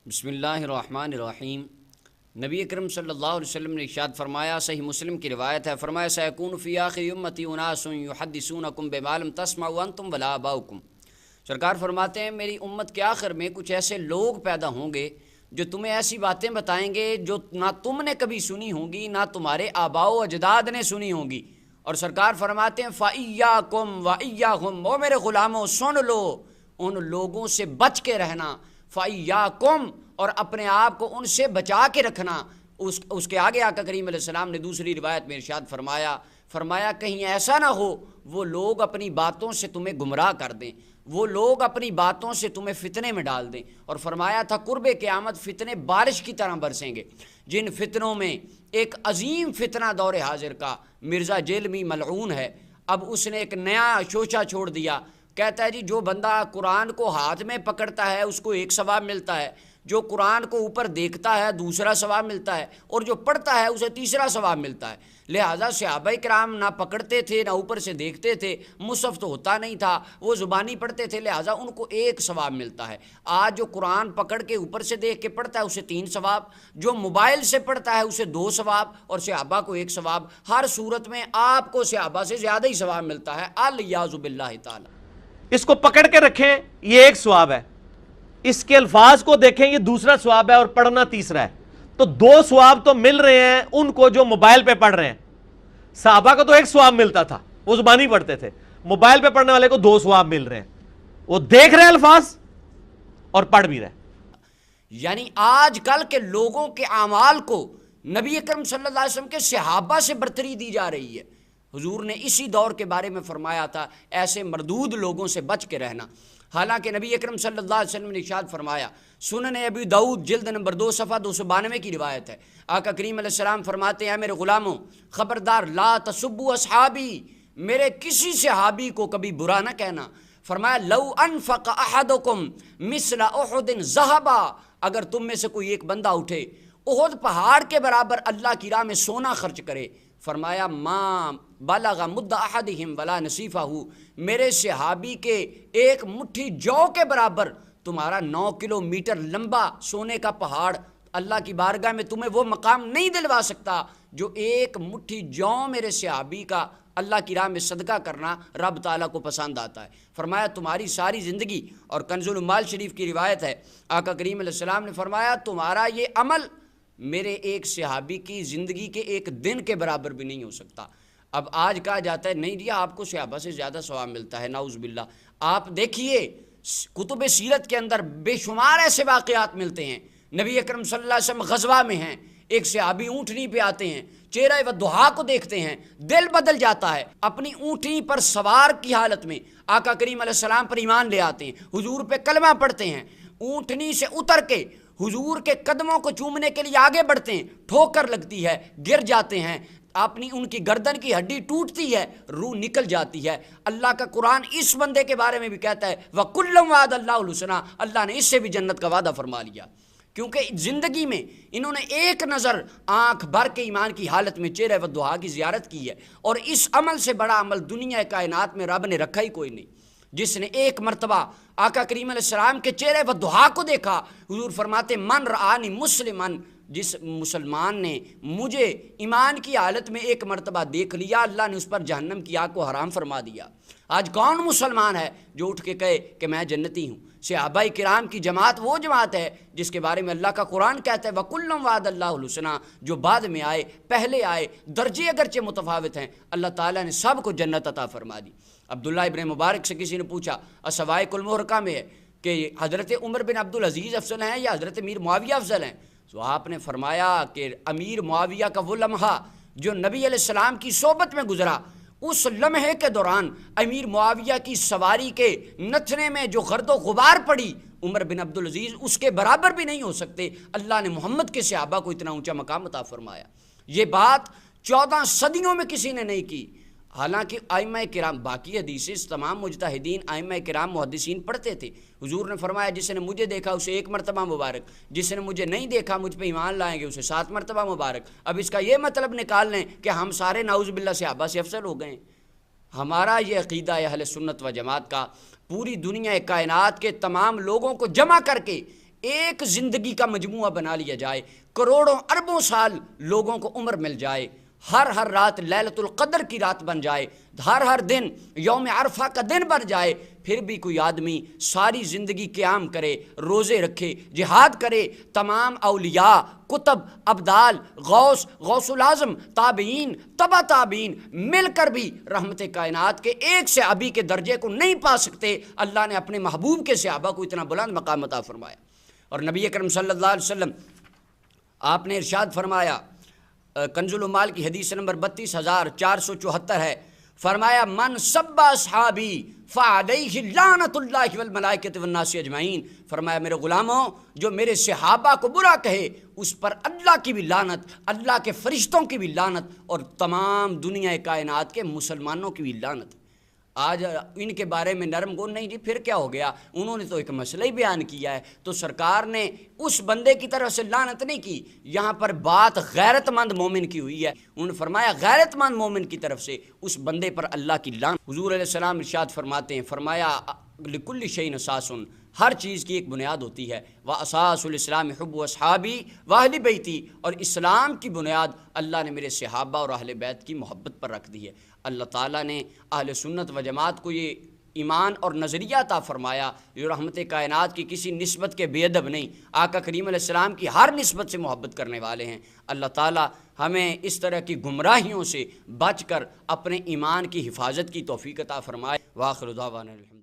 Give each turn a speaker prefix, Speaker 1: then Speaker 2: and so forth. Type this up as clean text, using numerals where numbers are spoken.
Speaker 1: بسم اللہ الرحمن الرحیم۔ نبی اکرم صلی اللہ علیہ وسلم نے ارشاد فرمایا، صحیح مسلم کی روایت ہے، فرمایا سیکون فی آخر امتی اناس یحدثونکم بما لم تسمعوا انتم ولا آباؤکم۔ سرکار فرماتے ہیں میری امت کے آخر میں کچھ ایسے لوگ پیدا ہوں گے جو تمہیں ایسی باتیں بتائیں گے جو نہ تم نے کبھی سنی ہوں گی نہ تمہارے آباء و اجداد نے سنی ہوں گی۔ اور سرکار فرماتے ہیں فَإِيَّاكُمْ وَإِيَّاهُمْ، او میرے غلاموں سن لو، ان لوگوں سے بچ کے رہنا، فَإِيَّاكُمْ، اور اپنے آپ کو ان سے بچا کے رکھنا۔ اس کے آگے آقا کریم علیہ السلام نے دوسری روایت میں ارشاد فرمایا کہیں ایسا نہ ہو وہ لوگ اپنی باتوں سے تمہیں گمراہ کر دیں، وہ لوگ اپنی باتوں سے تمہیں فتنے میں ڈال دیں۔ اور فرمایا تھا قرب قیامت فتنے بارش کی طرح برسیں گے، جن فتنوں میں ایک عظیم فتنہ دور حاضر کا مرزا جیلمی ملعون ہے۔ اب اس نے ایک نیا شوچہ چھوڑ دیا، کہتا ہے جی جو بندہ قرآن کو ہاتھ میں پکڑتا ہے اس کو ایک ثواب ملتا ہے، جو قرآن کو اوپر دیکھتا ہے دوسرا ثواب ملتا ہے، اور جو پڑھتا ہے اسے تیسرا ثواب ملتا ہے۔ لہٰذا صحابہ کرام نہ پکڑتے تھے نہ اوپر سے دیکھتے تھے، مصحف تو ہوتا نہیں تھا، وہ زبانی پڑھتے تھے، لہٰذا ان کو ایک ثواب ملتا ہے۔ آج جو قرآن پکڑ کے اوپر سے دیکھ کے پڑھتا ہے اسے 3 ثواب، جو موبائل سے پڑھتا ہے اسے 2 ثواب، اور صحابہ کو 1 ثواب۔ ہر صورت میں آپ کو صحابہ سے زیادہ ہی ثواب ملتا ہے، الیاذ باللہ تعالی۔
Speaker 2: اس کو پکڑ کے رکھیں، یہ ایک ثواب ہے، اس کے الفاظ کو دیکھیں یہ دوسرا ثواب ہے، اور پڑھنا تیسرا ہے۔ تو 2 ثواب تو مل رہے ہیں ان کو جو موبائل پہ پڑھ رہے ہیں۔ صحابہ کو تو 1 ثواب ملتا تھا، وہ زبانی پڑھتے تھے، موبائل پہ پڑھنے والے کو 2 ثواب مل رہے ہیں، وہ دیکھ رہے الفاظ اور پڑھ بھی رہے۔
Speaker 1: یعنی آج کل کے لوگوں کے اعمال کو نبی اکرم صلی اللہ علیہ وسلم کے صحابہ سے برتری دی جا رہی ہے۔ حضور نے اسی دور کے بارے میں فرمایا تھا ایسے مردود لوگوں سے بچ کے رہنا۔ حالانکہ نبی اکرم صلی اللہ علیہ وسلم نے ارشاد فرمایا، سنن ابی داؤد جلد نمبر 2 صفحہ 292 کی روایت ہے، آقا کریم علیہ السلام فرماتے ہیں میرے غلاموں خبردار لا تسبوا اصحابی، میرے کسی صحابی کو کبھی برا نہ کہنا۔ فرمایا لو انفق احدکم مثل احد ذهبا، اگر تم میں سے کوئی ایک بندہ اٹھے احد پہاڑ کے برابر اللہ کی راہ میں سونا خرچ کرے، فرمایا ما بلغ مد احدہم ولا نصیفہ، میرے صحابی کے ایک مٹھی جو کے برابر تمہارا 9 کلومیٹر لمبا سونے کا پہاڑ اللہ کی بارگاہ میں تمہیں وہ مقام نہیں دلوا سکتا جو ایک مٹھی جو میرے صحابی کا اللہ کی راہ میں صدقہ کرنا رب تعالیٰ کو پسند آتا ہے۔ فرمایا تمہاری ساری زندگی، اور کنز المال شریف کی روایت ہے، آقا کریم علیہ السلام نے فرمایا تمہارا یہ عمل میرے ایک صحابی کی زندگی کے ایک دن کے برابر بھی نہیں ہو سکتا۔ اب آج کہا جاتا ہے نہیں جی آپ کو صحابہ سے زیادہ ثواب ملتا ہے، نعوذ باللہ۔ آپ دیکھیے کتب سیرت کے اندر بے شمار ایسے واقعات ملتے ہیں، نبی اکرم صلی اللہ علیہ وسلم غزوہ میں ہیں، ایک صحابی اونٹنی پہ آتے ہیں، چہرہ ودھا کو دیکھتے ہیں، دل بدل جاتا ہے، اپنی اونٹنی پر سوار کی حالت میں آقا کریم علیہ السلام پر ایمان لے آتے ہیں، حضور پہ کلمہ پڑھتے ہیں، اونٹنی سے اتر کے حضور کے قدموں کو چومنے کے لیے آگے بڑھتے ہیں، ٹھوکر لگتی ہے، گر جاتے ہیں، اپنی ان کی گردن کی ہڈی ٹوٹتی ہے، روح نکل جاتی ہے۔ اللہ کا قرآن اس بندے کے بارے میں بھی کہتا ہے وَكُلًّا وَعَدَ اللَّهُ الْحُسْنَىٰ، اللہ نے اس سے بھی جنت کا وعدہ فرما لیا، کیونکہ زندگی میں انہوں نے ایک نظر آنکھ بھر کے ایمان کی حالت میں چہرہ ودھا کی زیارت کی ہے، اور اس عمل سے بڑا عمل دنیا کائنات میں رب نے رکھا ہی کوئی نہیں۔ جس نے ایک مرتبہ آقا کریم علیہ السلام کے چہرے ودھا کو دیکھا، حضور فرماتے من رآنی مسلمن، جس مسلمان نے مجھے ایمان کی حالت میں ایک مرتبہ دیکھ لیا اللہ نے اس پر جہنم کی آگ کو حرام فرما دیا۔ آج کون مسلمان ہے جو اٹھ کے کہے کہ میں جنتی ہوں؟ صحابہ کرام کی جماعت وہ جماعت ہے جس کے بارے میں اللہ کا قرآن کہتا ہے وَكُلًّا وَعَدَ اللَّهُ الْحُسْنَىٰ، جو بعد میں آئے پہلے آئے درجے اگرچہ متفاوت ہیں، اللہ تعالیٰ نے سب کو جنت عطا فرما دی۔ عبداللہ ابن مبارک سے کسی نے پوچھا السوائق المحرقہ میں ہے کہ حضرت عمر بن عبدالعزیز افضل ہیں یا حضرت امیر معاویہ افضل ہیں؟ تو آپ نے فرمایا کہ امیر معاویہ کا وہ لمحہ جو نبی علیہ السلام کی صحبت میں گزرا، اس لمحے کے دوران امیر معاویہ کی سواری کے نتھنے میں جو گرد و غبار پڑی عمر بن عبدالعزیز اس کے برابر بھی نہیں ہو سکتے۔ اللہ نے محمد کے صحابہ کو اتنا اونچا مقام عطا فرمایا۔ یہ بات 14 صدیوں میں کسی نے نہیں کی، حالانکہ ائمہ کرام باقی حدیثیں تمام مجتہدین ائمہ کرام محدثین پڑھتے تھے۔ حضور نے فرمایا جس نے مجھے دیکھا اسے 1 مرتبہ مبارک، جس نے مجھے نہیں دیکھا مجھ پہ ایمان لائیں گے اسے 7 مرتبہ مبارک۔ اب اس کا یہ مطلب نکال لیں کہ ہم سارے نعوذ باللہ صحابہ سے افضل ہو گئے۔ ہمارا یہ عقیدہ ہے اہل سنت و جماعت کا، پوری دنیا کائنات کے تمام لوگوں کو جمع کر کے ایک زندگی کا مجموعہ بنا لیا جائے، کروڑوں اربوں سال لوگوں کو عمر مل جائے، ہر رات لیلۃ القدر کی رات بن جائے، ہر دن یوم عرفہ کا دن بن جائے، پھر بھی کوئی آدمی ساری زندگی قیام کرے، روزے رکھے، جہاد کرے، تمام اولیاء، کتب، ابدال، غوث الاعظم، تابعین، تبع تابعین مل کر بھی رحمت کائنات کے ایک صحابی کے درجے کو نہیں پا سکتے۔ اللہ نے اپنے محبوب کے صحابہ کو اتنا بلند مقام عطا فرمایا۔ اور نبی اکرم صلی اللہ علیہ وسلم آپ نے ارشاد فرمایا، کنز العمال کی حدیث نمبر 32474 ہے، فرمایا من سب اصحابی فعلیہ لعنت اللہ والملائکۃ والناس اجمعین، فرمایا میرے غلاموں جو میرے صحابہ کو برا کہے اس پر اللہ کی بھی لعنت، اللہ کے فرشتوں کی بھی لعنت، اور تمام دنیا کائنات کے مسلمانوں کی بھی لعنت۔ آج ان کے بارے میں نرم گون نہیں جی پھر کیا ہو گیا، انہوں نے تو ایک مسئلہ ہی بیان کیا ہے، تو سرکار نے اس بندے کی طرف سے لعنت نہیں کی، یہاں پر بات غیرت مند مومن کی ہوئی ہے، انہوں نے فرمایا غیرت مند مومن کی طرف سے اس بندے پر اللہ کی لعنت۔ حضور علیہ السلام ارشاد فرماتے ہیں، فرمایا لکل شیء اساس، ہر چیز کی ایک بنیاد ہوتی ہے، واساس الاسلام حب اصحابی واہل بیتی، اور اسلام کی بنیاد اللہ نے میرے صحابہ اور اہل بیت کی محبت پر رکھ دی ہے۔ اللہ تعالیٰ نے اہل سنت و جماعت کو یہ ایمان اور نظریہ عطا فرمایا جو رحمت کائنات کی کسی نسبت کے بے ادب نہیں، آقا کریم علیہ السلام کی ہر نسبت سے محبت کرنے والے ہیں۔ اللہ تعالیٰ ہمیں اس طرح کی گمراہیوں سے بچ کر اپنے ایمان کی حفاظت کی توفیق عطا فرمائے۔ وآخر دعوانا الحمد للہ۔